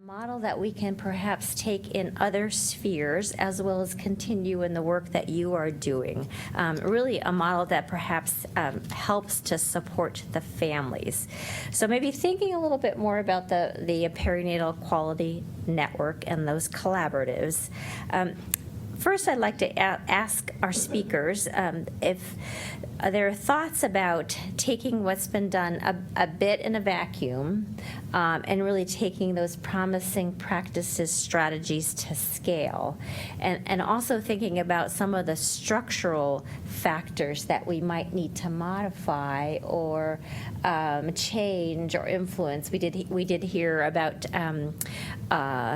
Model that we can perhaps take in other spheres as well as continue in the work that you are doing. Really a model that perhaps helps to support the families. So maybe thinking a little bit more about the Perinatal Quality Network and those collaboratives. First, I'd like to ask our speakers if there are thoughts about taking what's been done a bit in a vacuum and really taking those promising practices, strategies to scale, and also thinking about some of the structural factors that we might need to modify or change or influence. We did hear about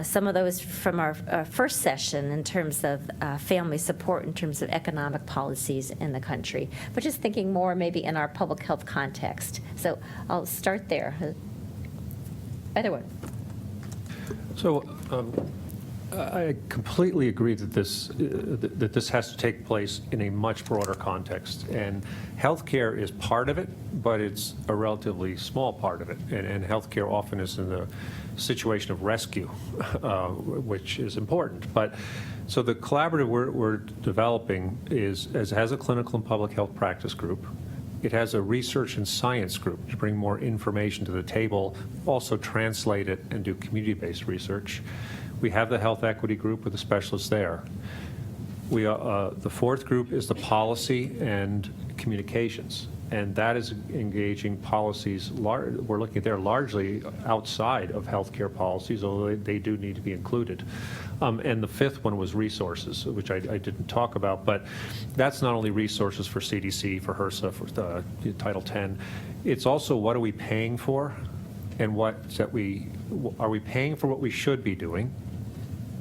some of those from our first session in terms of family support, in terms of economic policies in the country, but just thinking more maybe in our public health context. So I'll start there. Either one. So I completely agree that this has to take place in a much broader context, and healthcare is part of it, but it's a relatively small part of it, and healthcare often is in the situation of rescue, which is important. But so the collaborative we're developing has a clinical and public health practice group. It has a research and science group to bring more information to the table, also translate it and do community-based research. We have the health equity group with the specialists there. The fourth group is the policy and communications, and that is engaging policies. We're looking at there largely outside of healthcare policies, although they do need to be included. And the fifth one was resources, which I didn't talk about, but that's not only resources for CDC, for HRSA, for the Title X. It's also what are we paying for, and are we paying for what we should be doing?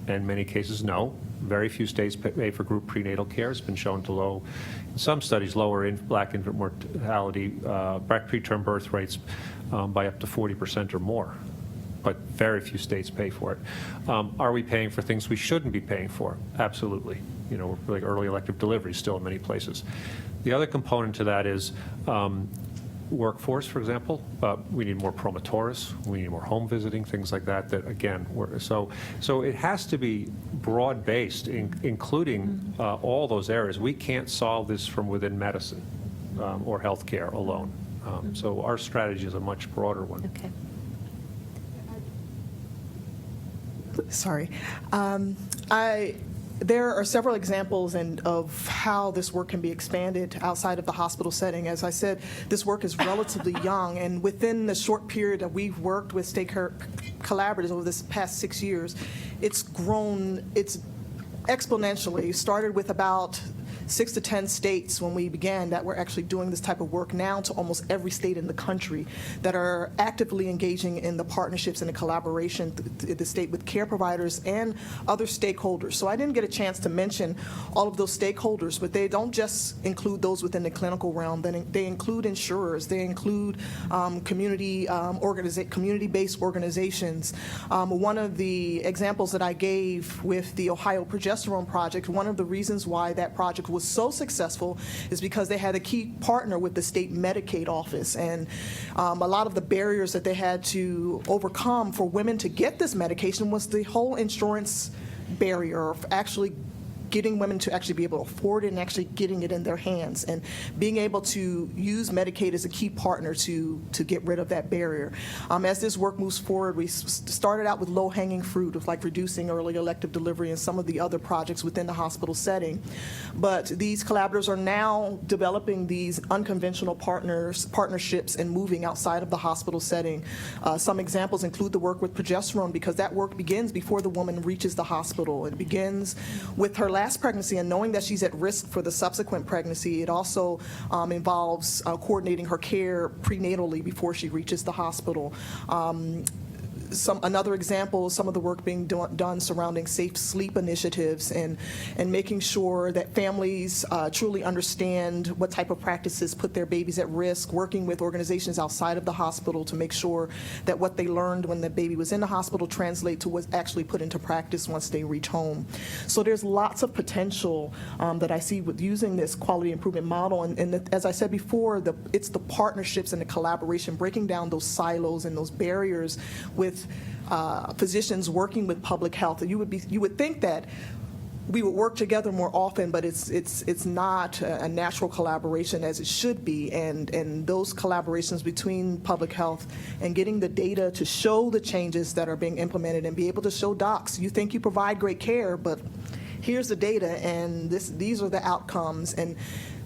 In many cases, no. Very few states pay for group prenatal care. It's been shown to in some studies, lower black infant mortality, preterm birth rates by up to 40% or more. But very few states pay for it. Are we paying for things we shouldn't be paying for? Absolutely. Like early elective delivery still in many places. The other component to that is workforce, for example. We need more promotorists. We need more home visiting, things like that. That again, so it has to be broad-based, including all those areas. We can't solve this from within medicine or healthcare alone. So our strategy is a much broader one. Okay. Sorry. There are several examples of how this work can be expanded outside of the hospital setting. As I said, this work is relatively young, and within the short period that we've worked with state collaboratives over this past 6 years, it's grown, it's exponentially. Started with about 6 to 10 states when we began that were actually doing this type of work, now to almost every state in the country that are actively engaging in the partnerships and the collaboration in the state with care providers and other stakeholders. So I didn't get a chance to mention all of those stakeholders, but they don't just include those within the clinical realm. They include insurers. They include community-based organizations. One of the examples that I gave with the Ohio Progesterone Project, one of the reasons why that project was so successful is because they had a key partner with the state Medicaid office, and a lot of the barriers that they had to overcome for women to get this medication was the whole insurance barrier of actually getting women to actually be able to afford it and actually getting it in their hands, and being able to use Medicaid as a key partner to get rid of that barrier. As this work moves forward, we started out with low-hanging fruit of like reducing early elective delivery and some of the other projects within the hospital setting. But these collaborators are now developing these unconventional partnerships and moving outside of the hospital setting. Some examples include the work with progesterone, because that work begins before the woman reaches the hospital. It begins with her last pregnancy and knowing that she's at risk for the subsequent pregnancy. It also involves coordinating her care prenatally before she reaches the hospital. Another example is some of the work being done surrounding safe sleep initiatives and making sure that families truly understand what type of practices put their babies at risk, working with organizations outside of the hospital to make sure that what they learned when the baby was in the hospital translate to what's actually put into practice once they reach home. So there's lots of potential that I see with using this quality improvement model. And as I said before, it's the partnerships and the collaboration, breaking down those silos and those barriers with with physicians working with public health. You would think that we would work together more often, but it's not a natural collaboration as it should be. And those collaborations between public health and getting the data to show the changes that are being implemented and be able to show docs, you think you provide great care, but here's the data, and these are the outcomes. And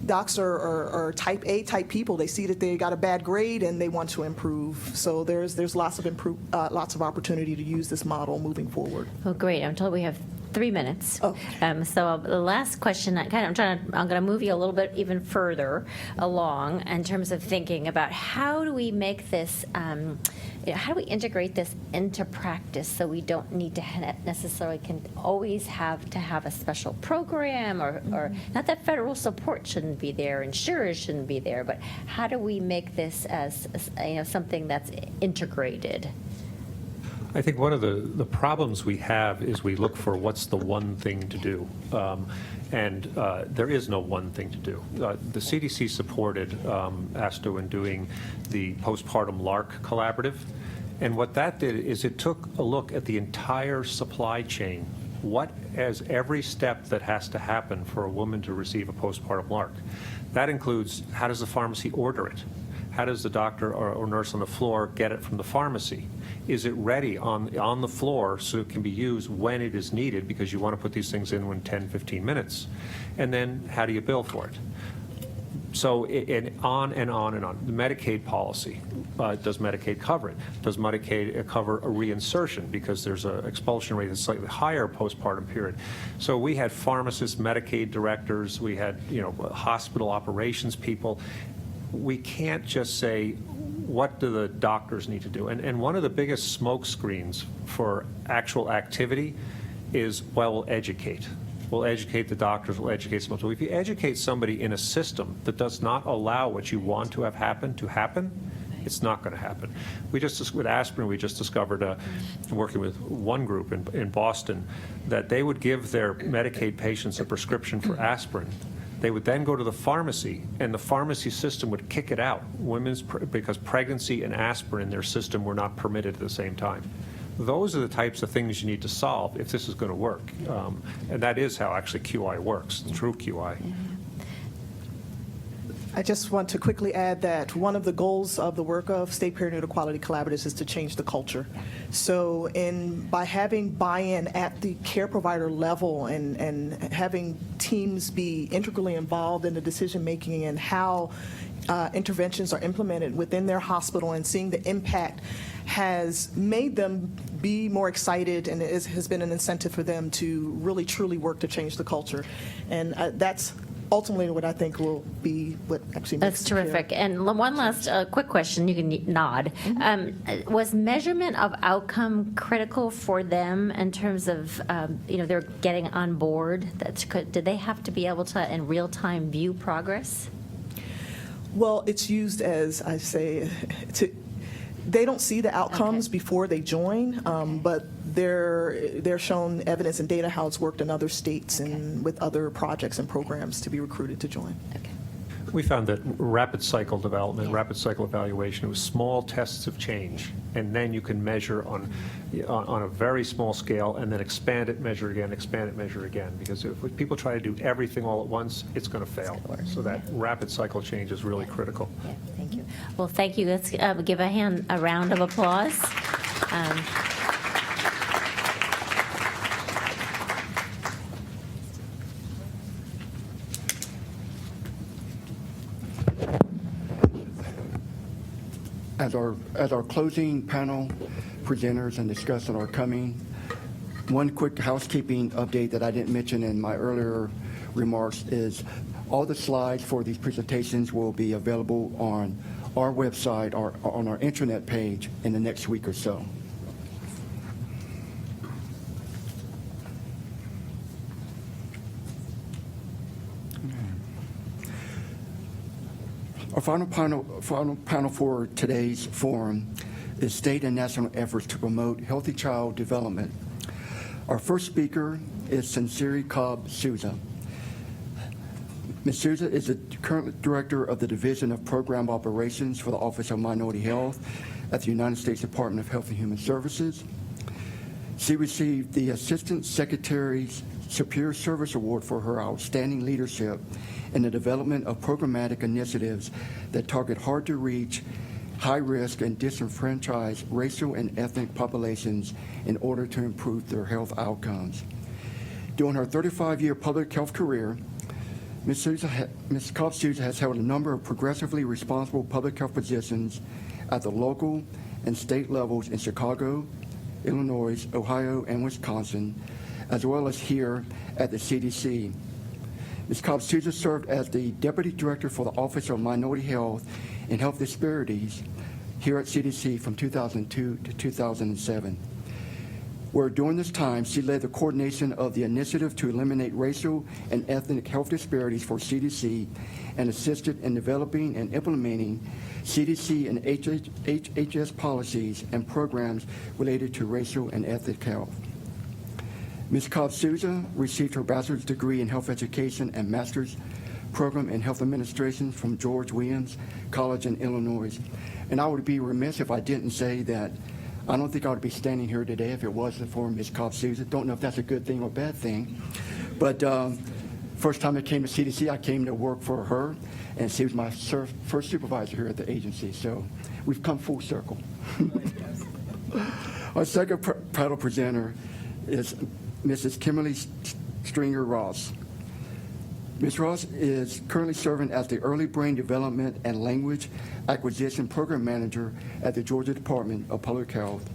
docs are type A type people. They see that they got a bad grade and they want to improve. So there's lots of opportunity to use this model moving forward. Well, great. I'm told we have 3 minutes. Oh. So the last question, I'm going to move you a little bit even further along in terms of thinking about how do we make this, how do we integrate this into practice so we don't need to necessarily always have to have a special program or not that federal support shouldn't be there, insurers shouldn't be there, but how do we make this as something that's integrated? I think one of the problems we have is we look for what's the one thing to do, and there is no one thing to do. The CDC supported ASTO in doing the postpartum LARC collaborative, and what that did is it took a look at the entire supply chain. What is every step that has to happen for a woman to receive a postpartum LARC? That includes, how does the pharmacy order it? How does the doctor or nurse on the floor get it from the pharmacy? Is it ready on the floor so it can be used when it is needed, because you want to put these things in within 10, 15 minutes? And then how do you bill for it? So on and on and on. The Medicaid policy, does Medicaid cover it? Does Medicaid cover a reinsertion, because there's an expulsion rate that's slightly higher postpartum period? So we had pharmacists, Medicaid directors, we had hospital operations people. We can't just say, what do the doctors need to do? And one of the biggest smoke screens for actual activity is, well, we'll educate. We'll educate the doctors, we'll educate someone. So if you educate somebody in a system that does not allow what you want to have happen to happen, it's not going to happen. With aspirin, we just discovered, working with one group in Boston, that they would give their Medicaid patients a prescription for aspirin. They would then go to the pharmacy, and the pharmacy system would kick it out, because pregnancy and aspirin in their system were not permitted at the same time. Those are the types of things you need to solve if this is going to work. And that is how actually QI works, true QI. I just want to quickly add that one of the goals of the work of State Perinatal Quality Collaboratives is to change the culture. So by having buy-in at the care provider level and having teams be integrally involved in the decision-making and how interventions are implemented within their hospital and seeing the impact has made them be more excited, and has been an incentive for them to really truly work to change the culture. And that's ultimately what I think will be what actually makes That's terrific. And one last quick question, you can nod. Was measurement of outcome critical for them in terms of, they're getting on board? Did they have to be able to, in real time, view progress? Well, it's used as, I say, they don't see the outcomes before they join, but they're shown evidence and data how it's worked in other states and with other projects and programs to be recruited to join. Okay. We found that rapid cycle development, rapid cycle evaluation, it was small tests of change, and then you can measure on a very small scale, and then expand it, measure again, expand it, measure again. Because if people try to do everything all at once, it's going to fail. So that rapid cycle change is really critical. Yeah, thank you. Well, thank you. Let's give a round of applause. As our closing panel presenters and discussants are coming, one quick housekeeping update that I didn't mention in my earlier remarks is all the slides for these presentations will be available on our website or on our intranet page in the next week or so. Our final panel for today's forum is state and national efforts to promote healthy child development. Our first speaker is Sincere Cobb Souza. Ms. Souza is the current director of the Division of Program Operations for the Office of Minority Health at the United States Department of Health and Human Services. She received the Assistant Secretary's Superior Service Award for her outstanding leadership in the development of programmatic initiatives that target hard-to-reach, high-risk, and disenfranchised racial and ethnic populations in order to improve their health outcomes. During her 35-year public health career, Ms. Cobb Souza has held a number of progressively responsible public health positions at the local and state levels in Chicago, Illinois, Ohio, and Wisconsin, as well as here at the CDC. Ms. Cobb Souza served as the Deputy Director for the Office of Minority Health and Health Disparities here at CDC from 2002 to 2007, where during this time she led the coordination of the initiative to eliminate racial and ethnic health disparities for CDC and assisted in developing and implementing CDC and HHS policies and programs related to racial and ethnic health. Ms. Cobb Souza received her bachelor's degree in health education and master's program in health administration from George Williams College in Illinois. And I would be remiss if I didn't say that I don't think I would be standing here today if it wasn't for Ms. Cobb Souza. Don't know if that's a good thing or a bad thing. But first time I came to CDC, I came to work for her, and she was my first supervisor here at the agency. So we've come full circle. Our second panel presenter is Mrs. Kimberly Stringer Ross. Ms. Ross is currently serving as the Early Brain Development and Language Acquisition Program Manager at the Georgia Department of Public Health,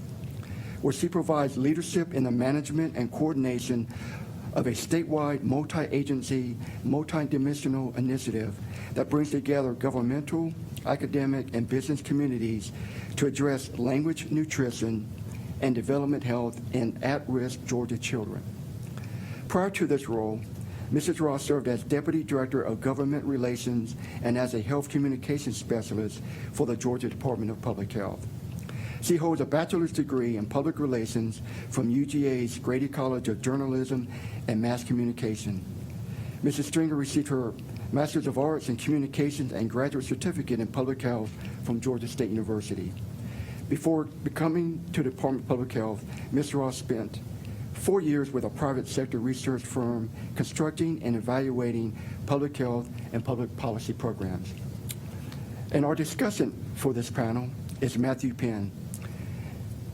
where she provides leadership in the management and coordination of a statewide multi-agency, multi-dimensional initiative that brings together governmental, academic, and business communities to address language nutrition and development health in at-risk Georgia children. Prior to this role, Mrs. Ross served as Deputy Director of Government Relations and as a Health Communications Specialist for the Georgia Department of Public Health. She holds a bachelor's degree in Public Relations from UGA's Grady College of Journalism and Mass Communication. Mrs. Stringer received her Master's of Arts in Communications and Graduate Certificate in Public Health from Georgia State University. Before becoming to the Department of Public Health, Ms. Ross spent 4 years with a private sector research firm constructing and evaluating public health and public policy programs. And our discussant for this panel is Matthew Penn.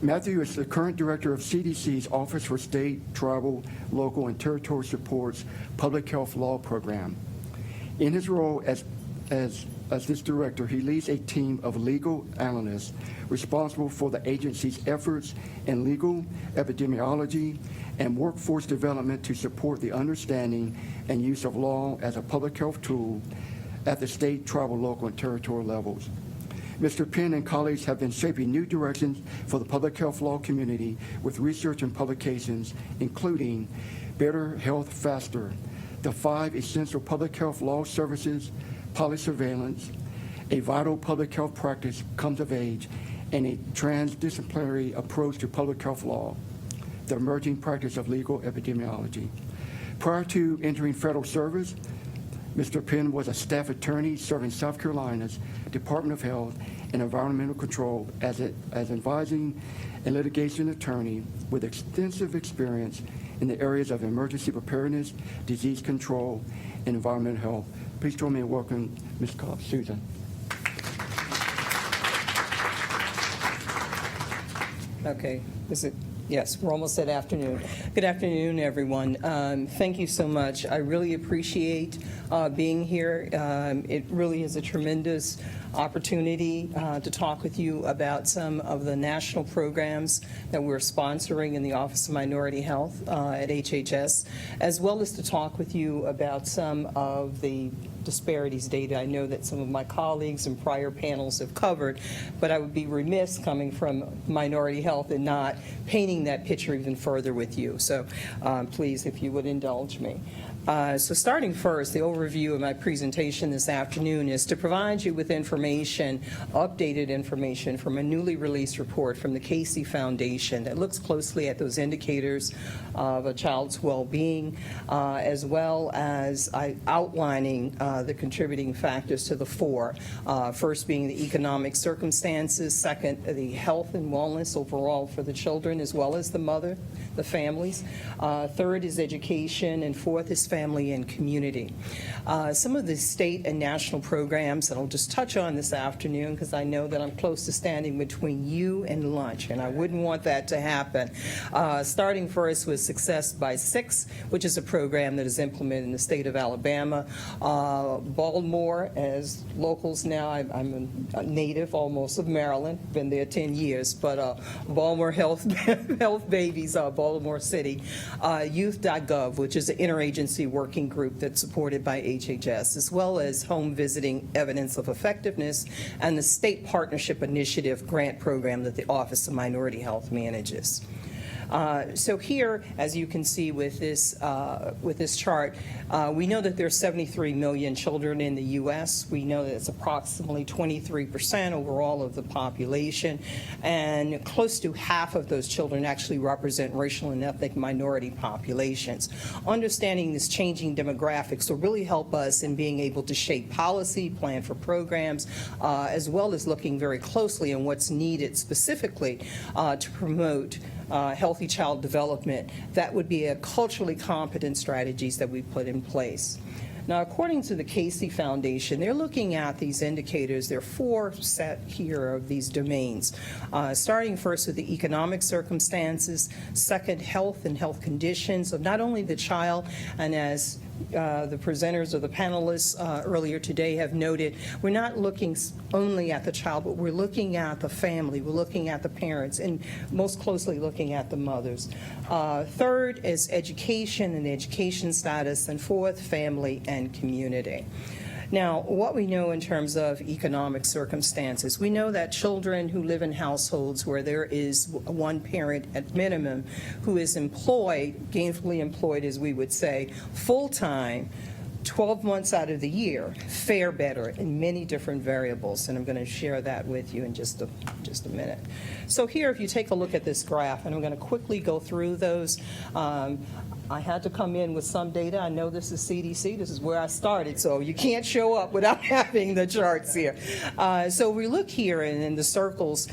Matthew is the current director of CDC's Office for State, Tribal, Local, and Territorial Support's Public Health Law Program. In his role as this director, he leads a team of legal analysts responsible for the agency's efforts in legal, epidemiology, and workforce development to support the understanding and use of law as a public health tool at the state, tribal, local, and territorial levels. Mr. Penn and colleagues have been shaping new directions for the public health law community with research and publications, including Better Health Faster, the 5 essential public health law services, polysurveillance, a vital public health practice comes of age, and a transdisciplinary approach to public health law, the emerging practice of legal epidemiology. Prior to entering federal service, Mr. Penn was a staff attorney serving South Carolina's Department of Health and Environmental Control as advising and litigation attorney with extensive experience in the areas of emergency preparedness, disease control, and environmental health. Please join me in welcoming Ms. Cobb Souza. Okay, is it? Yes, we're almost at afternoon. Good afternoon, everyone. Thank you so much. I really appreciate being here. It really is a tremendous opportunity to talk with you about some of the national programs that we're sponsoring in the Office of Minority Health at HHS, as well as to talk with you about some of the disparities data I know that some of my colleagues in prior panels have covered, but I would be remiss coming from Minority Health and not painting that picture even further with you. So please, if you would indulge me. So starting first, the overview of my presentation this afternoon is to provide you with information, updated information from a newly released report from the Casey Foundation that looks closely at those indicators of a child's well-being, as well as outlining the contributing factors to the four. First being the economic circumstances, second, the health and wellness overall for the children as well as the mother, the families. Third is education, and fourth is family and community. Some of the state and national programs that I'll just touch on this afternoon, because I know that I'm close to standing between you and lunch, and I wouldn't want that to happen. Starting first with Success by Six, which is a program that is implemented in the state of Alabama. Baltimore, as locals now, I'm a native almost of Maryland, been there 10 years, but Baltimore Health Babies, Baltimore City. Youth.gov, which is an interagency working group that's supported by HHS, as well as Home Visiting Evidence of Effectiveness and the State Partnership Initiative grant program that the Office of Minority Health manages. So here, as you can see with this chart, we know that there are 73 million children in the U.S. We know that it's approximately 23% overall of the population, and close to half of those children actually represent racial and ethnic minority populations. Understanding this changing demographics will really help us in being able to shape policy, plan for programs, as well as looking very closely on what's needed specifically to promote healthy child development. That would be a culturally competent strategies that we put in place. Now, according to the Casey Foundation, they're looking at these indicators. There are four set here of these domains, starting first with the economic circumstances, second, health and health conditions of not only the child, and as the presenters or the panelists earlier today have noted, we're not looking only at the child, but we're looking at the family, we're looking at the parents, and most closely looking at the mothers. Third is education and education status, and fourth, family and community. Now, what we know in terms of economic circumstances, we know that children who live in households where there is one parent at minimum who is employed, gainfully employed as we would say, full-time, 12 months out of the year, fare better in many different variables, and I'm going to share that with you in just a minute. So here, if you take a look at this graph, and I'm going to quickly go through those. I had to come in with some data. I know this is CDC. This is where I started, so you can't show up without having the charts here. So we look here in the circles.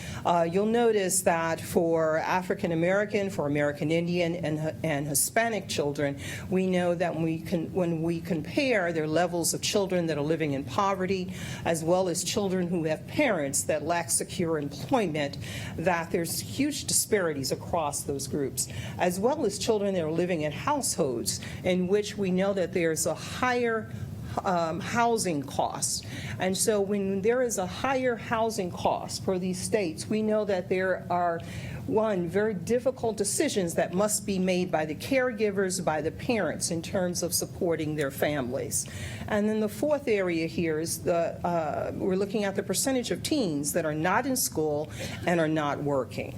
You'll notice that for African American, for American Indian, and Hispanic children, we know that when we compare their levels of children that are living in poverty, as well as children who have parents that lack secure employment, that there's huge disparities across those groups, as well as children that are living in households in which we know that there's a higher housing cost. And so when there is a higher housing cost for these states, we know that there are, one, very difficult decisions that must be made by the caregivers, by the parents in terms of supporting their families. And then the fourth area here is we're looking at the percentage of teens that are not in school and are not working.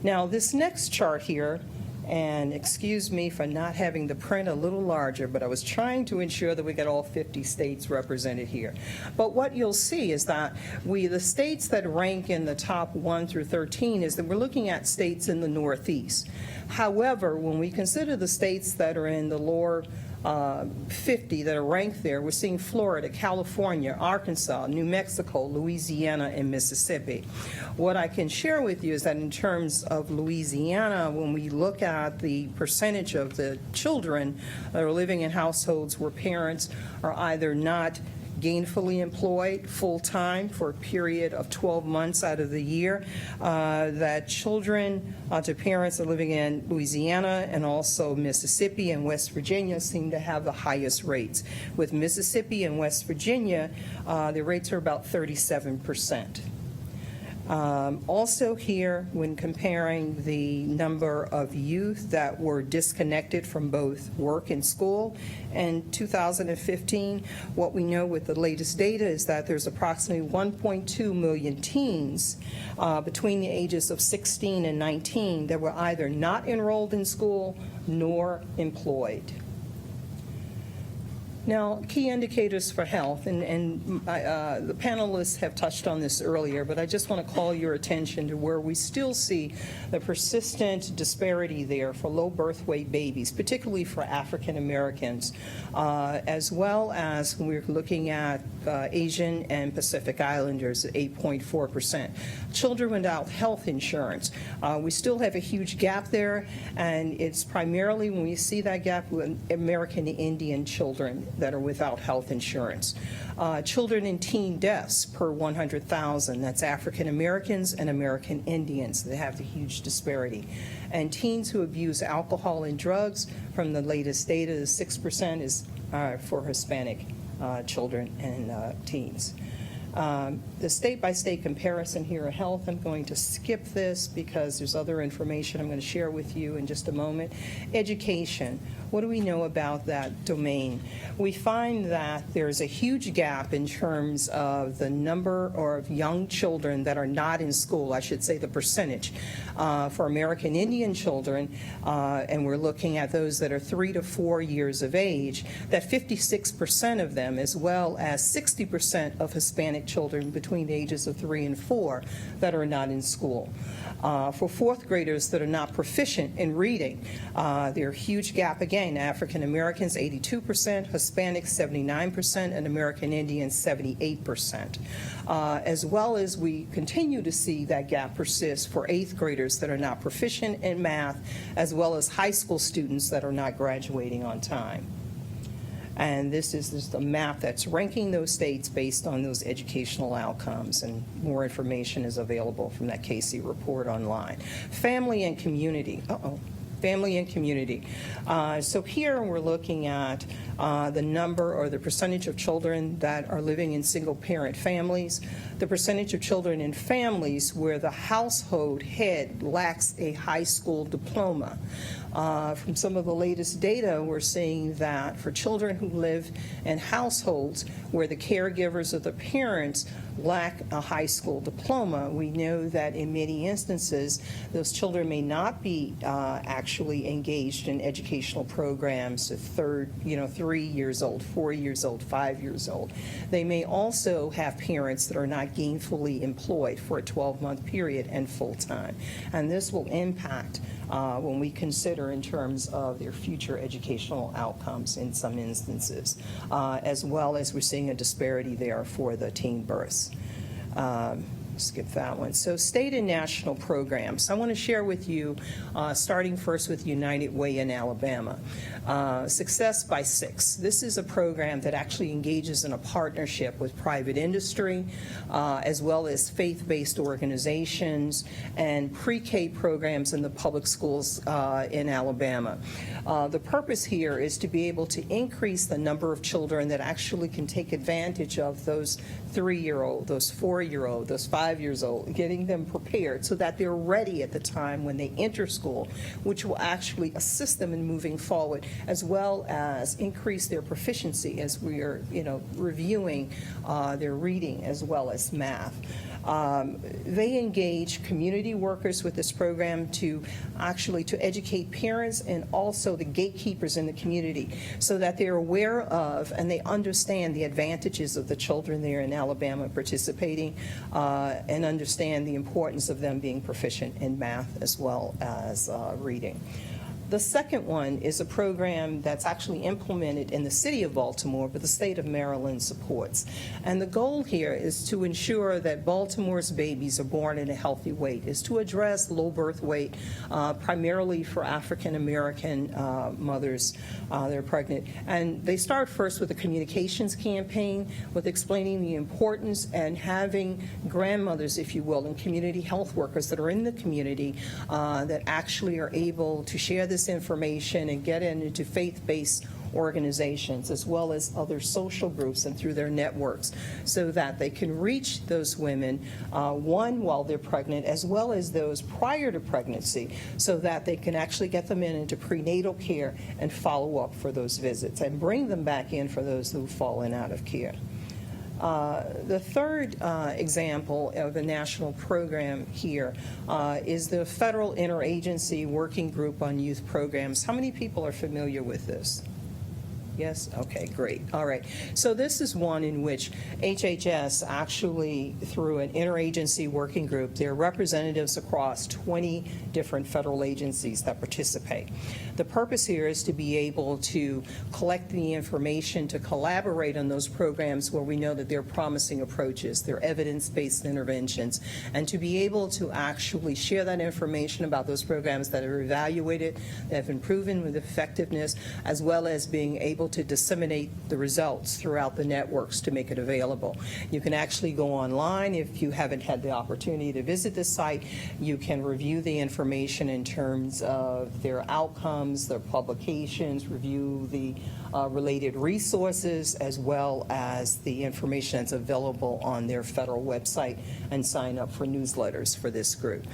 Now, this next chart here, and excuse me for not having the print a little larger, but I was trying to ensure that we got all 50 states represented here. But what you'll see is that the states that rank in the top 1 through 13 is that we're looking at states in the Northeast. However, when we consider the states that are in the lower 50 that are ranked there, we're seeing Florida, California, Arkansas, New Mexico, Louisiana, and Mississippi. What I can share with you is that in terms of Louisiana, when we look at the percentage of the children that are living in households where parents are either not gainfully employed full-time for a period of 12 months out of the year, that children to parents are living in Louisiana and also Mississippi and West Virginia seem to have the highest rates. With Mississippi and West Virginia, the rates are about 37%. Also here, when comparing the number of youth that were disconnected from both work and school in 2015, what we know with the latest data is that there's approximately 1.2 million teens between the ages of 16 and 19 that were either not enrolled in school nor employed. Now, key indicators for health, and the panelists have touched on this earlier, but I just want to call your attention to where we still see the persistent disparity there for low birth weight babies, particularly for African Americans, as well as when we're looking at Asian and Pacific Islanders at 8.4%. Children without health insurance, we still have a huge gap there, and it's primarily when we see that gap with American Indian children that are without health insurance. Children and teen deaths per 100,000, that's African Americans and American Indians that have the huge disparity. And teens who abuse alcohol and drugs, from the latest data, 6% is for Hispanic children and teens. The state-by-state comparison here of health, I'm going to skip this because there's other information I'm going to share with you in just a moment. Education. What do we know about that domain? We find that there's a huge gap in terms of the number of young children that are not in school, I should say the percentage. For American Indian children, and we're looking at those that are 3 to 4 years of age, that 56% of them, as well as 60% of Hispanic children between the ages of 3 and 4 that are not in school. For fourth graders that are not proficient in reading, there are a huge gap again. African Americans 82%, Hispanics 79%, and American Indians 78%. As well as we continue to see that gap persist for eighth graders that are not proficient in math, as well as high school students that are not graduating on time. And this is just a map that's ranking those states based on those educational outcomes, and more information is available from that Casey report online. Family and community. Family and community. So here we're looking at the number or the percentage of children that are living in single-parent families, the percentage of children in families where the household head lacks a high school diploma. From some of the latest data, we're seeing that for children who live in households where the caregivers or the parents lack a high school diploma, we know that in many instances, those children may not be actually engaged in educational programs at 3 years old, 4 years old, 5 years old. They may also have parents that are not gainfully employed for a 12-month period and full-time. And this will impact when we consider in terms of their future educational outcomes in some instances, as well as we're seeing a disparity there for the teen births. Skip that one. So state and national programs. I want to share with you, starting first with United Way in Alabama. Success by 6. This is a program that actually engages in a partnership with private industry, as well as faith-based organizations and pre-K programs in the public schools in Alabama. The purpose here is to be able to increase the number of children that actually can take advantage of those 3-year-old, those 4-year-old, those 5 years old, getting them prepared so that they're ready at the time when they enter school, which will actually assist them in moving forward, as well as increase their proficiency as we are, reviewing their reading as well as math. They engage community workers with this program to educate parents and also the gatekeepers in the community so that they're aware of and they understand the advantages of the children there in Alabama participating and understand the importance of them being proficient in math as well as reading. The second one is a program that's actually implemented in the city of Baltimore, but the state of Maryland supports. And the goal here is to ensure that Baltimore's babies are born in a healthy weight, is to address low birth weight, primarily for African American mothers that are pregnant. And they start first with a communications campaign with explaining the importance and having grandmothers, if you will, and community health workers that are in the community that actually are able to share this information and get into faith-based organizations as well as other social groups and through their networks so that they can reach those women, one, while they're pregnant, as well as those prior to pregnancy, so that they can actually get them into prenatal care and follow up for those visits and bring them back in for those who've fallen out of care. The third example of a national program here is the Federal Interagency Working Group on Youth Programs. How many people are familiar with this? Yes? Okay, great. All right. So this is one in which HHS actually, through an interagency working group, there are representatives across 20 different federal agencies that participate. The purpose here is to be able to collect the information, to collaborate on those programs where we know that they're promising approaches, they're evidence-based interventions, and to be able to actually share that information about those programs that are evaluated, that have been proven with effectiveness, as well as being able to disseminate the results throughout the networks to make it available. You can actually go online if you haven't had the opportunity to visit this site. You can review the information in terms of their outcomes, their publications, review the related resources, as well as the information that's available on their federal website, and sign up for newsletters for this group.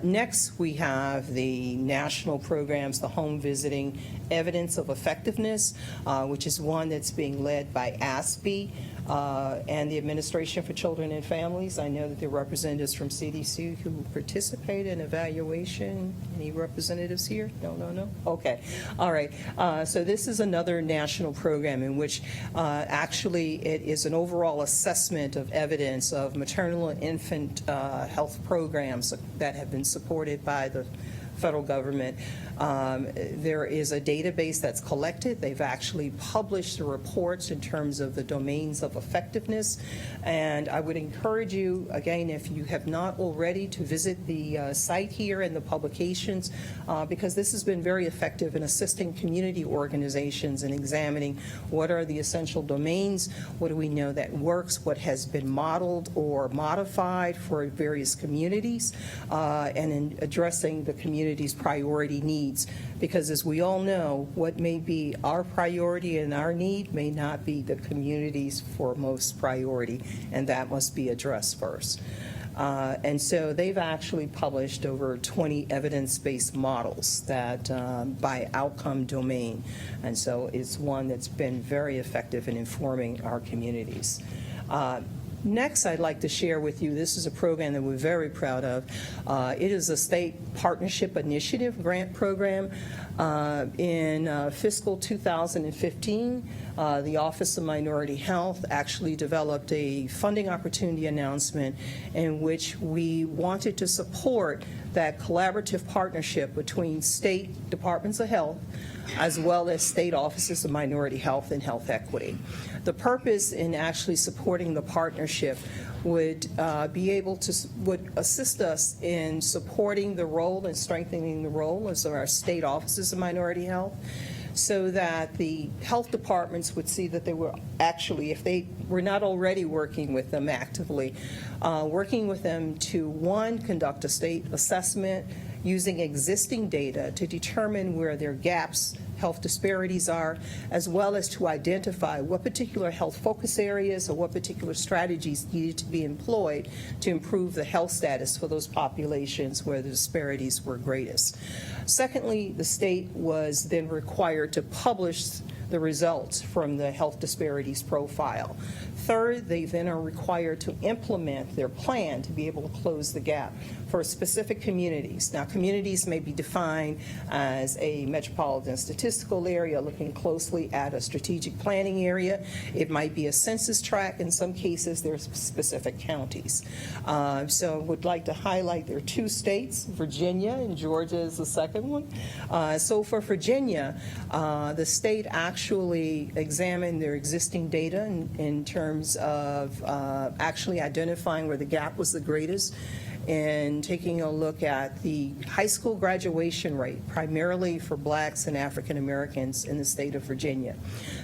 Next, we have the national programs, the home visiting evidence of effectiveness, which is one that's being led by ASPE and the Administration for Children and Families. I know that there are representatives from CDC who participate in evaluation. Any representatives here? No? Okay. All right. So this is another national program in which actually it is an overall assessment of evidence of maternal and infant health programs that have been supported by the federal government. There is a database that's collected. They've actually published the reports in terms of the domains of effectiveness. And I would encourage you, again, if you have not already, to visit the site here and the publications, because this has been very effective in assisting community organizations in examining what are the essential domains, what do we know that works, what has been modeled or modified for various communities, and in addressing the community's priority needs. Because as we all know, what may be our priority and our need may not be the community's foremost priority, and that must be addressed first. And so they've actually published over 20 evidence-based models that by outcome domain. And so it's one that's been very effective in informing our communities. Next, I'd like to share with you, this is a program that we're very proud of. It is a state partnership initiative grant program. In fiscal 2015, the Office of Minority Health actually developed a funding opportunity announcement in which we wanted to support that collaborative partnership between state departments of health as well as state offices of minority health and health equity. The purpose in actually supporting the partnership would would assist us in supporting the role and strengthening the role of our state offices of minority health, so that the health departments would see that they were actually, if they were not already working with them actively, working with them to, one, conduct a state assessment using existing data to determine where their gaps, health disparities are, as well as to identify what particular health focus areas or what particular strategies needed to be employed to improve the health status for those populations where the disparities were greatest. Secondly, the state was then required to publish the results from the health disparities profile. Third, they then are required to implement their plan to be able to close the gap for specific communities. Now, communities may be defined as a metropolitan statistical area looking closely at a strategic planning area. It might be a census tract. In some cases, there's specific counties. So I would like to highlight there are two states, Virginia and Georgia is the second one. So for Virginia, the state actually examined their existing data in terms of actually identifying where the gap was the greatest, and taking a look at the high school graduation rate, primarily for blacks and African Americans in the state of Virginia.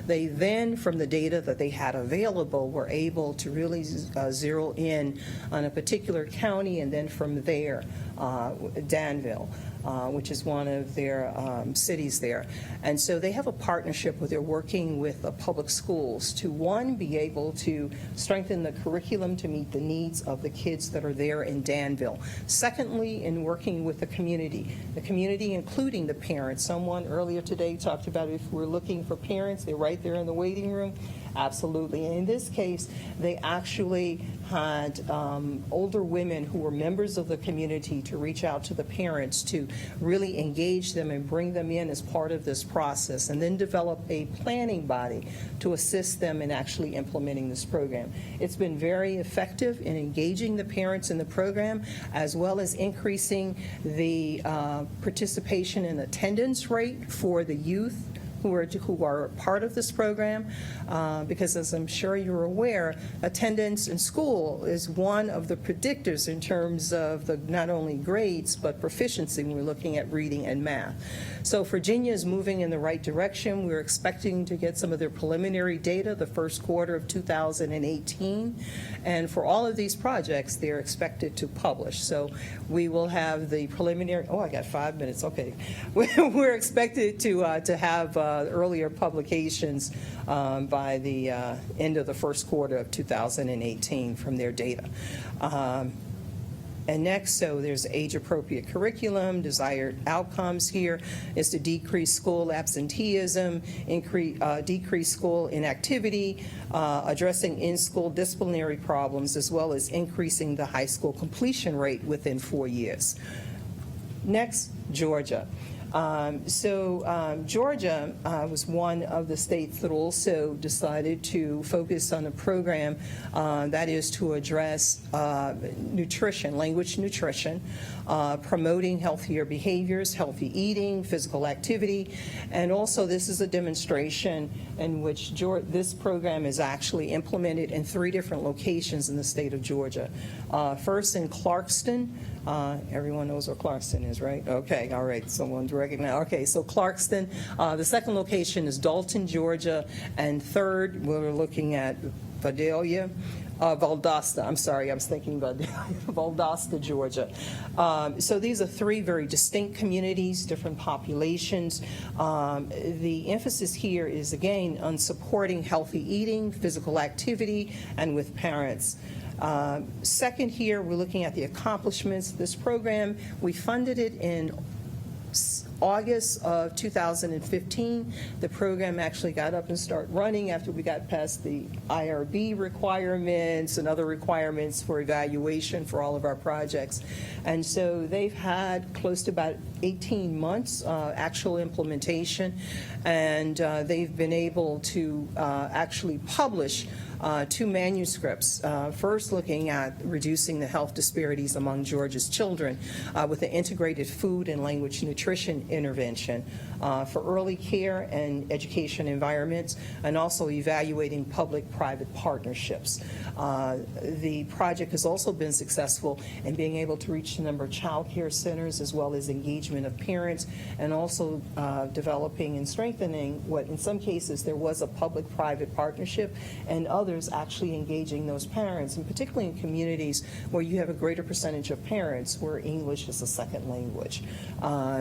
They then, from the data that they had available, were able to really zero in on a particular county, and then from there, Danville, which is one of their cities there. And so they have a partnership where they're working with the public schools to, one, be able to strengthen the curriculum to meet the needs of the kids that are there in Danville. Secondly, in working with the community including the parents. Someone earlier today talked about if we're looking for parents, they're right there in the waiting room. Absolutely. And in this case, they actually had older women who were members of the community to reach out to the parents to really engage them and bring them in as part of this process, and then develop a planning body to assist them in actually implementing this program. It's been very effective in engaging the parents in the program, as well as increasing the participation and attendance rate for the youth who are part of this program, because as I'm sure you're aware, attendance in school is one of the predictors in terms of the not only grades but proficiency when we're looking at reading and math. So Virginia is moving in the right direction. We're expecting to get some of their preliminary data the first quarter of 2018, and for all of these projects, they're expected to publish. So we will have the preliminary. Oh, I got 5 minutes. Okay, we're expected to have earlier publications by the end of the first quarter of 2018 from their data. And next, so there's age-appropriate curriculum. Desired outcomes here is to decrease school absenteeism, decrease school inactivity, addressing in-school disciplinary problems, as well as increasing the high school completion rate within 4 years. Next, Georgia. Georgia was one of the states that also decided to focus on a program that is to address nutrition, language nutrition, promoting healthier behaviors, healthy eating, physical activity, and also this is a demonstration in which this program is actually implemented in 3 different locations in the state of Georgia. First in Clarkston. Everyone knows where Clarkston is, right? Okay, all right, someone's recognized. Okay, so Clarkston. The second location is Dalton, Georgia, and third, we're looking at Valdosta. I'm sorry, I was thinking about Valdosta, Georgia. So these are 3 very distinct communities, different populations. The emphasis here is, again, on supporting healthy eating, physical activity, and with parents. Second here, we're looking at the accomplishments of this program. We funded it in August of 2015. The program actually got up and started running after we got past the IRB requirements and other requirements for evaluation for all of our projects. And so they've had close to about 18 months actual implementation, and they've been able to actually publish 2 manuscripts, first looking at reducing the health disparities among Georgia's children with an integrated food and language nutrition intervention for early care and education environments, and also evaluating public-private partnerships. The project has also been successful in being able to reach a number of child care centers, as well as engagement of parents, and also developing and strengthening what in some cases there was a public-private partnership, and others actually engaging those parents, and particularly in communities where you have a greater percentage of parents where English is a second language.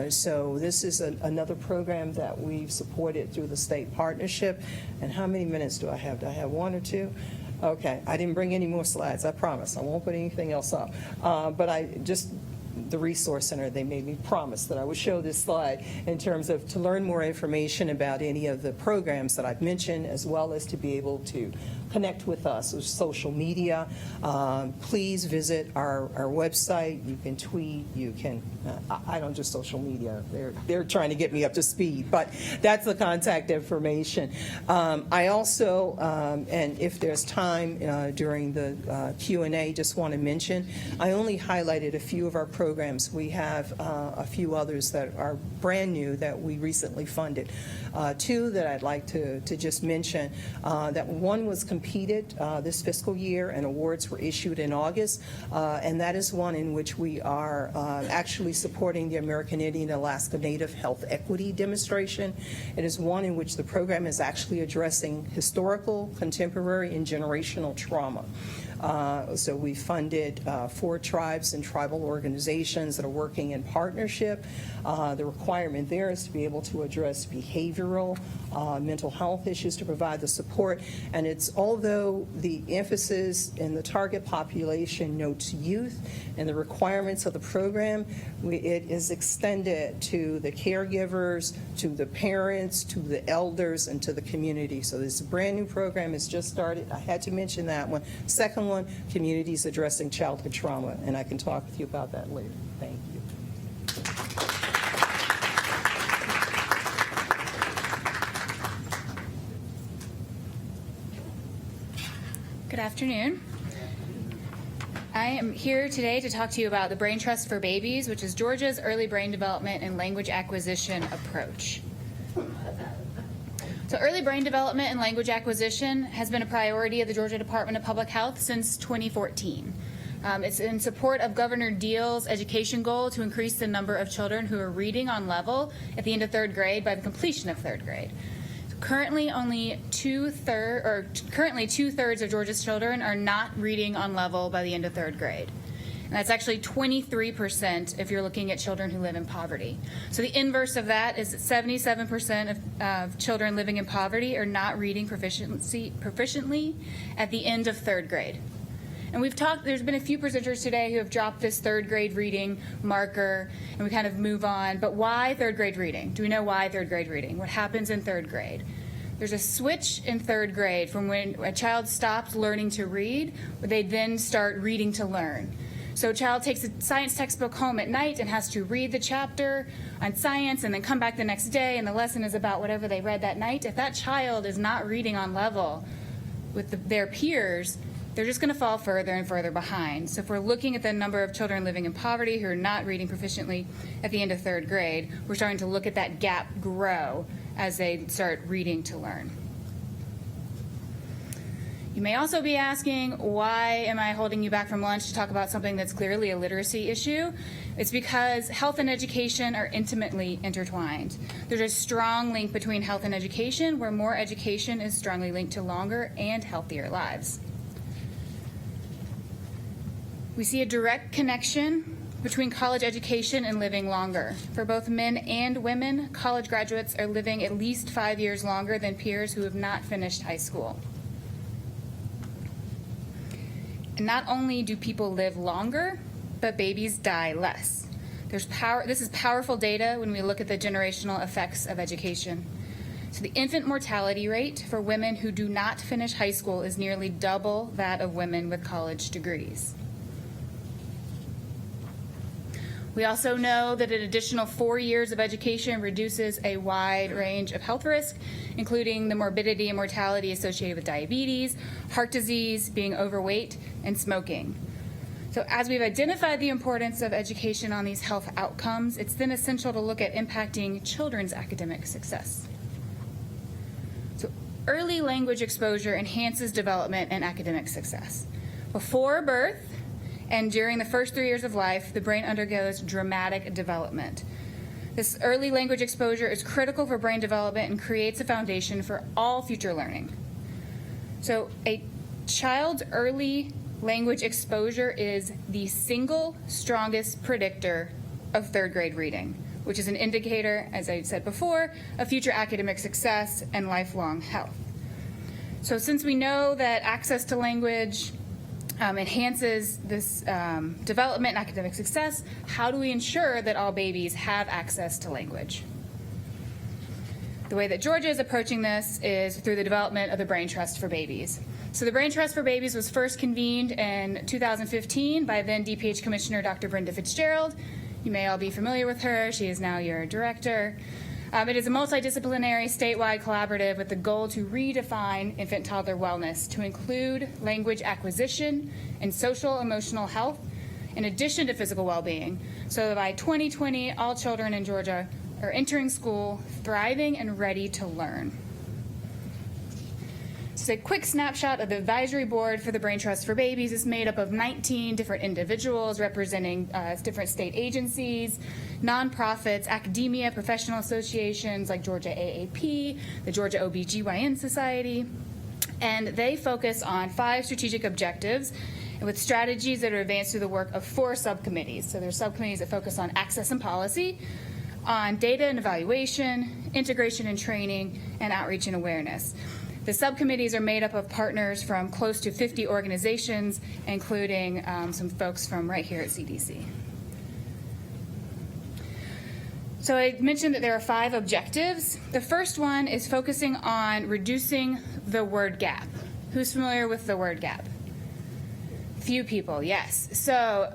So this is another program that we've supported through the state partnership. And how many minutes do I have? Do I have 1 or 2? Okay, I didn't bring any more slides, I promise. I won't put anything else up. But the Resource Center, they made me promise that I would show this slide in terms of to learn more information about any of the programs that I've mentioned, as well as to be able to connect with us with social media. Please visit our website. You can tweet. You can, I don't do social media. They're trying to get me up to speed, but that's the contact information. I also, and if there's time during the Q&A, just want to mention, I only highlighted a few of our programs. We have a few others that are brand new that we recently funded. 2 that I'd like to just mention, that one was competed this fiscal year and awards were issued in August, and that is one in which we are actually supporting the American Indian Alaska Native Health Equity Demonstration. It is one in which the program is actually addressing historical, contemporary, and generational trauma. So we funded 4 tribes and tribal organizations that are working in partnership. The requirement there is to be able to address behavioral, mental health issues, to provide the support. And it's, although the emphasis in the target population notes youth and the requirements of the program, it is extended to the caregivers, to the parents, to the elders, and to the community. So this is a brand new program. It's just started. I had to mention that one. Second one, communities addressing childhood trauma, and I can talk with you about that later. Thank you. Good afternoon. I am here today to talk to you about the Brain Trust for Babies, which is Georgia's early brain development and language acquisition approach. So early brain development and language acquisition has been a priority of the Georgia Department of Public Health since 2014. It's in support of Governor Deal's education goal to increase the number of children who are reading on level at the end of 3rd grade by the completion of 3rd grade. Currently, only two-thirds of Georgia's children are not reading on level by the end of 3rd grade. And that's actually 23% if you're looking at children who live in poverty. So the inverse of that is that 77% of children living in poverty are not reading proficiently at the end of 3rd grade. And there's been a few presenters today who have dropped this 3rd grade reading marker, and we kind of move on. But why 3rd grade reading? Do we know why 3rd grade reading? What happens in 3rd grade? There's a switch in 3rd grade from when a child stops learning to read, where they then start reading to learn. So a child takes a science textbook home at night and has to read the chapter on science and then come back the next day, and the lesson is about whatever they read that night. If that child is not reading on level with their peers, they're just going to fall further and further behind. So if we're looking at the number of children living in poverty who are not reading proficiently at the end of 3rd grade, we're starting to look at that gap grow as they start reading to learn. You may also be asking, why am I holding you back from lunch to talk about something that's clearly a literacy issue? It's because health and education are intimately intertwined. There's a strong link between health and education, where more education is strongly linked to longer and healthier lives. We see a direct connection between college education and living longer. For both men and women, college graduates are living at least 5 years longer than peers who have not finished high school. And not only do people live longer, but babies die less. This is powerful data when we look at the generational effects of education. So the infant mortality rate for women who do not finish high school is nearly double that of women with college degrees. We also know that an additional 4 years of education reduces a wide range of health risk, including the morbidity and mortality associated with diabetes, heart disease, being overweight, and smoking. So as we've identified the importance of education on these health outcomes, it's then essential to look at impacting children's academic success. So early language exposure enhances development and academic success. Before birth, and during the first 3 years of life, the brain undergoes dramatic development. This early language exposure is critical for brain development and creates a foundation for all future learning. So a child's early language exposure is the single strongest predictor of 3rd grade reading, which is an indicator, as I said before, of future academic success and lifelong health. So since we know that access to language enhances this development and academic success, how do we ensure that all babies have access to language? The way that Georgia is approaching this is through the development of the Brain Trust for Babies. So the Brain Trust for Babies was first convened in 2015 by then DPH Commissioner Dr. Brenda Fitzgerald. You may all be familiar with her. She is now your director. It is a multidisciplinary, statewide collaborative with the goal to redefine infant-toddler wellness to include language acquisition and social-emotional health, in addition to physical well-being, so that by 2020, all children in Georgia are entering school thriving and ready to learn. Just a quick snapshot of the advisory board for the Brain Trust for Babies is made up of 19 different individuals representing different state agencies, nonprofits, academia, professional associations like Georgia AAP, the Georgia OBGYN Society, And they focus on 5 strategic objectives with strategies that are advanced through the work of 4 subcommittees. So there's subcommittees that focus on access and policy, on data and evaluation, integration and training, and outreach and awareness. The subcommittees are made up of partners from close to 50 organizations, including some folks from right here at CDC. So I mentioned that there are 5 objectives. The first one is focusing on reducing the word gap. Who's familiar with the word gap? Few people, yes. So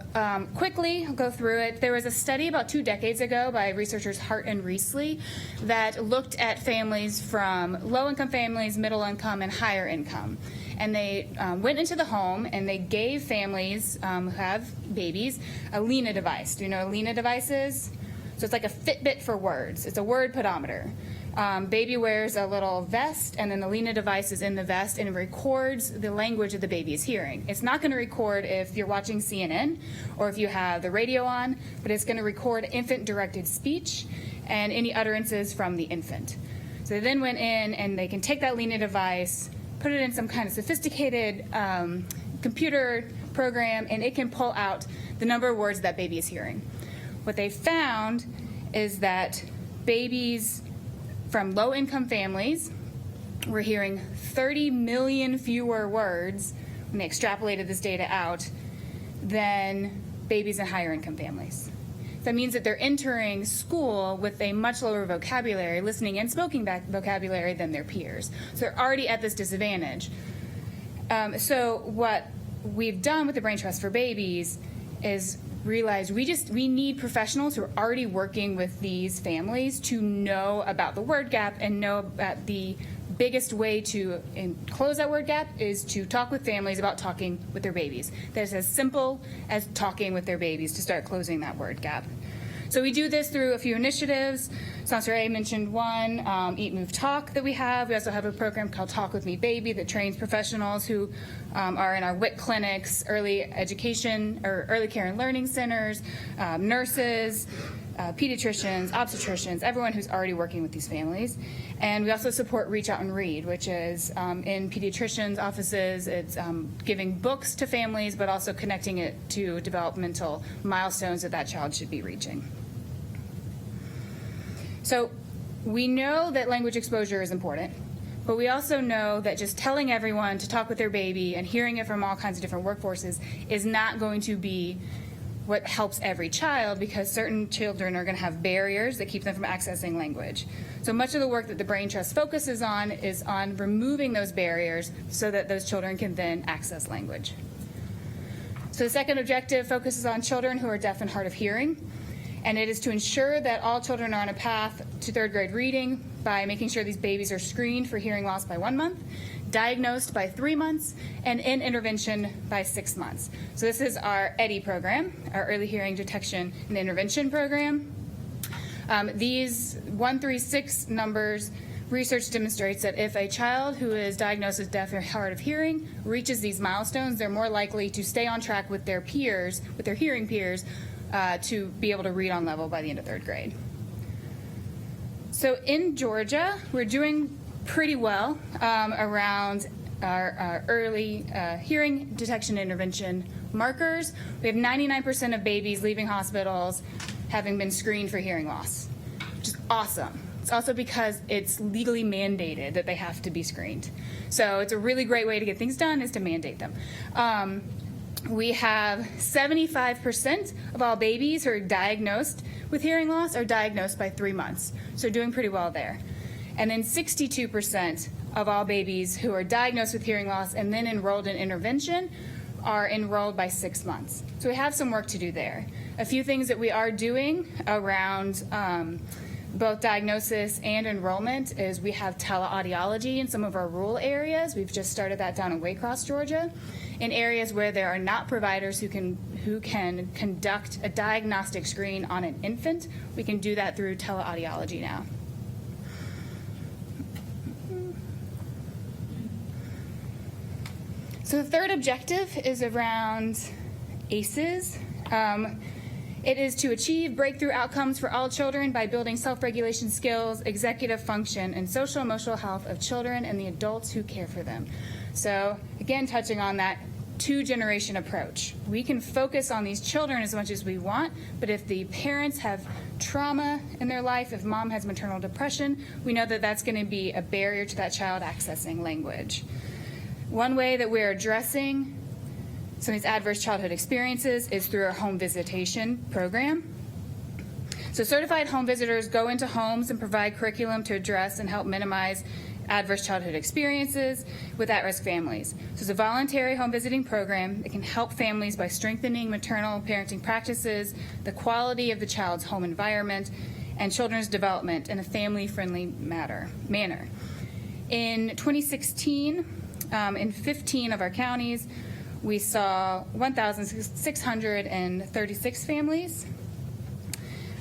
quickly, I'll go through it. There was a study about 2 decades ago by researchers Hart and Riesly that looked at families from low-income families, middle-income, and higher income. And they went into the home and they gave families who have babies a Lena device. Do you know what a Lena device is? So it's like a Fitbit for words. It's a word pedometer. Baby wears a little vest, and then the Lena device is in the vest, and it records the language that the baby is hearing. It's not going to record if you're watching CNN or if you have the radio on, but it's going to record infant-directed speech and any utterances from the infant. So they then went in, and they can take that Lena device, put it in some kind of sophisticated computer program, and it can pull out the number of words that baby is hearing. What they found is that babies from low-income families were hearing 30 million fewer words when they extrapolated this data out than babies in higher-income families. That means that they're entering school with a much lower vocabulary, listening and spoken vocabulary than their peers. So they're already at this disadvantage. So what we've done with the Brain Trust for Babies is realize we need professionals who are already working with these families to know about the word gap and know that the biggest way to close that word gap is to talk with families about talking with their babies. That's as simple as talking with their babies to start closing that word gap. So we do this through a few initiatives. Sponsor A mentioned one, Eat, Move, Talk that we have. We also have a program called Talk With Me Baby that trains professionals who are in our WIC clinics, early education or early care and learning centers, nurses, pediatricians, obstetricians, everyone who's already working with these families. And we also support Reach Out and Read, which is in pediatricians' offices. It's giving books to families, but also connecting it to developmental milestones that child should be reaching. So we know that language exposure is important, but we also know that just telling everyone to talk with their baby and hearing it from all kinds of different workforces is not going to be what helps every child, because certain children are going to have barriers that keep them from accessing language. So much of the work that the Brain Trust focuses on is on removing those barriers so that those children can then access language. So the second objective focuses on children who are deaf and hard of hearing, and it is to ensure that all children are on a path to 3rd grade reading by making sure these babies are screened for hearing loss by 1 month, diagnosed by 3 months, and in intervention by 6 months. So this is our EDDI program, our Early Hearing Detection and Intervention program. These 1 through 6 numbers, research demonstrates that if a child who is diagnosed with deaf or hard of hearing reaches these milestones, they're more likely to stay on track with their peers, with their hearing peers, to be able to read on level by the end of 3rd grade. So in Georgia, we're doing pretty well around our early hearing detection intervention markers. We have 99% of babies leaving hospitals having been screened for hearing loss, which is awesome. It's also because it's legally mandated that they have to be screened. So it's a really great way to get things done is to mandate them. We have 75% of all babies who are diagnosed with hearing loss are diagnosed by 3 months. So doing pretty well there. And then 62% of all babies who are diagnosed with hearing loss and then enrolled in intervention are enrolled by 6 months. So we have some work to do there. A few things that we are doing around both diagnosis and enrollment is we have teleaudiology in some of our rural areas. We've just started that down in Waycross, Georgia. In areas where there are not providers who can conduct a diagnostic screen on an infant, we can do that through teleaudiology now. So the third objective is around ACEs. It is to achieve breakthrough outcomes for all children by building self-regulation skills, executive function, and social emotional health of children and the adults who care for them. So again, touching on that two-generation approach. We can focus on these children as much as we want, but if the parents have trauma in their life, if mom has maternal depression, we know that that's going to be a barrier to that child accessing language. One way that we're addressing some of these adverse childhood experiences is through our home visitation program. So certified home visitors go into homes and provide curriculum to address and help minimize adverse childhood experiences with at-risk families. So it's a voluntary home visiting program that can help families by strengthening maternal parenting practices, the quality of the child's home environment, and children's development in a family-friendly manner. In 2016, in 15 of our counties, we saw 1,636 families.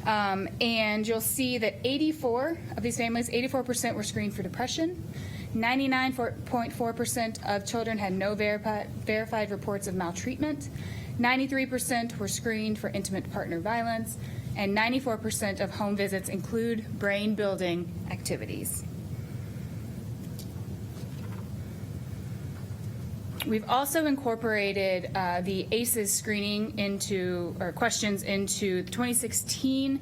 And you'll see that 84 of these families, 84% were screened for depression. 99.4% of children had no verified reports of maltreatment. 93% were screened for intimate partner violence. And 94% of home visits include brain-building activities. We've also incorporated the ACEs screening questions into the 2016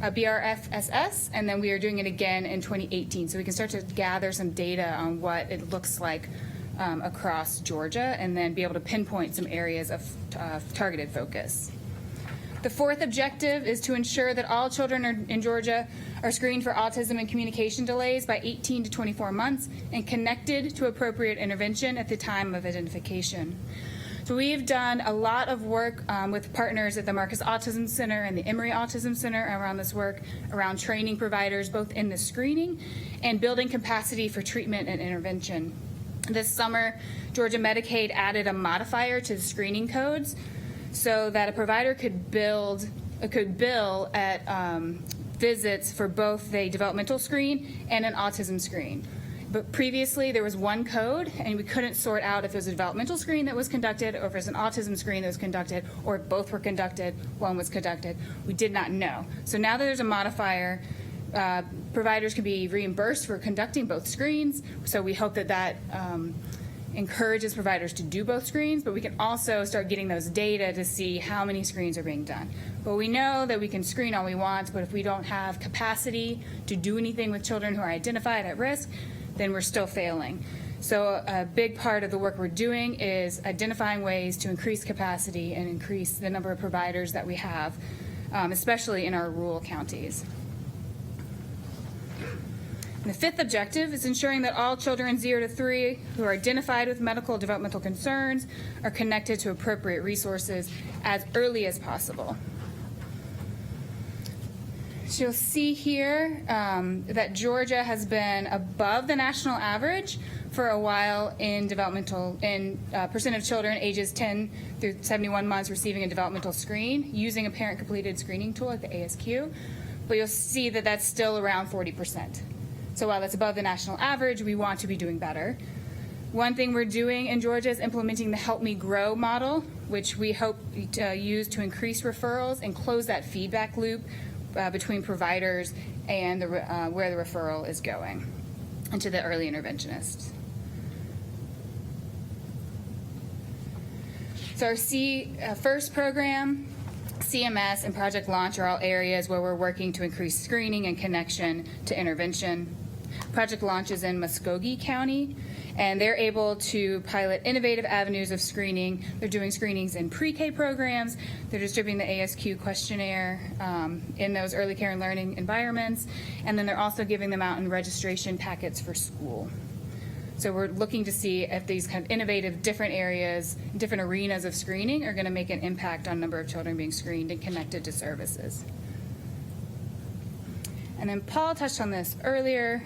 BRFSS, and then we are doing it again in 2018. So we can start to gather some data on what it looks like across Georgia, and then be able to pinpoint some areas of targeted focus. The fourth objective is to ensure that all children in Georgia are screened for autism and communication delays by 18 to 24 months and connected to appropriate intervention at the time of identification. So we've done a lot of work with partners at the Marcus Autism Center and the Emory Autism Center around this work, around training providers both in the screening and building capacity for treatment and intervention. This summer, Georgia Medicaid added a modifier to the screening codes so that a provider could bill at visits for both a developmental screen and an autism screen. But previously there was one code and we couldn't sort out if it was a developmental screen that was conducted or if it was an autism screen that was conducted, or if both were conducted, one was conducted. We did not know. So now that there's a modifier, providers can be reimbursed for conducting both screens. So we hope that encourages providers to do both screens, but we can also start getting those data to see how many screens are being done. But we know that we can screen all we want, but if we don't have capacity to do anything with children who are identified at risk, then we're still failing. So a big part of the work we're doing is identifying ways to increase capacity and increase the number of providers that we have, especially in our rural counties. And the fifth objective is ensuring that all children 0 to 3 who are identified with medical developmental concerns are connected to appropriate resources as early as possible. So you'll see here that Georgia has been above the national average for a while in percent of children ages 10 through 71 months receiving a developmental screen using a parent-completed screening tool like the ASQ. But you'll see that that's still around 40%. So while that's above the national average, we want to be doing better. One thing we're doing in Georgia is implementing the Help Me Grow model, which we hope to use to increase referrals and close that feedback loop between providers and where the referral is going, and to the early interventionists. So our first program, CMS, and Project Launch are all areas where we're working to increase screening and connection to intervention. Project Launch is in Muskogee County, and they're able to pilot innovative avenues of screening. They're doing screenings in pre-K programs. They're distributing the ASQ questionnaire in those early care and learning environments, and then they're also giving them out in registration packets for school. So we're looking to see if these kind of innovative different areas, different arenas of screening are going to make an impact on number of children being screened and connected to services. And then Paul touched on this earlier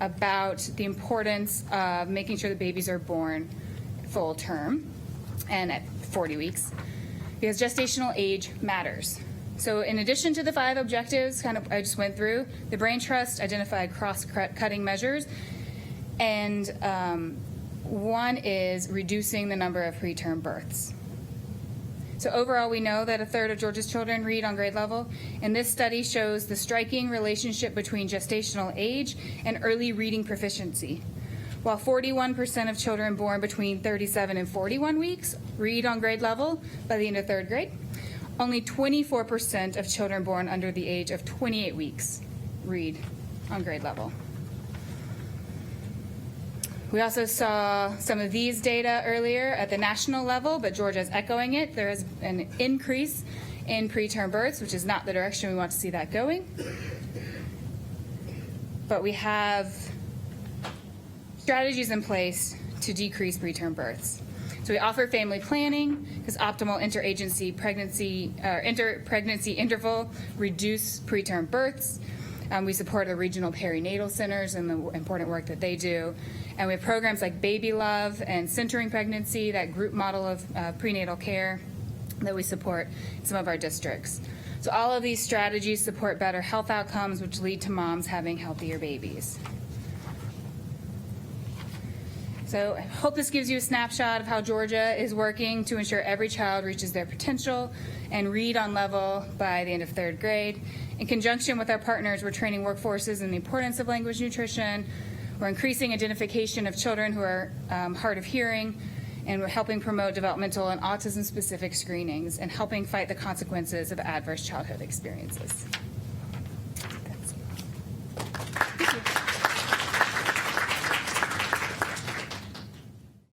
about the importance of making sure that babies are born full term and at 40 weeks, because gestational age matters. So in addition to the 5 objectives I just went through, the Brain Trust identified cross-cutting measures, and one is reducing the number of preterm births. So overall, we know that 1/3 of Georgia's children read on grade level, and this study shows the striking relationship between gestational age and early reading proficiency. while 41% of children born between 37 and 41 weeks read on grade level by the end of 3rd grade. Only 24% of children born under the age of 28 weeks read on grade level. We also saw some of these data earlier at the national level, but Georgia's echoing it. There is an increase in preterm births, which is not the direction we want to see that going. But we have strategies in place to decrease preterm births. So we offer family planning because optimal interagency pregnancy interval reduce preterm births. We support the regional perinatal centers and the important work that they do. And we have programs like Baby Love and Centering Pregnancy, that group model of prenatal care that we support in some of our districts. So all of these strategies support better health outcomes, which lead to moms having healthier babies. So I hope this gives you a snapshot of how Georgia is working to ensure every child reaches their potential and read on level by the end of 3rd grade. In conjunction with our partners, we're training workforces in the importance of language nutrition. We're increasing identification of children who are hard of hearing, and we're helping promote developmental and autism-specific screenings and helping fight the consequences of adverse childhood experiences.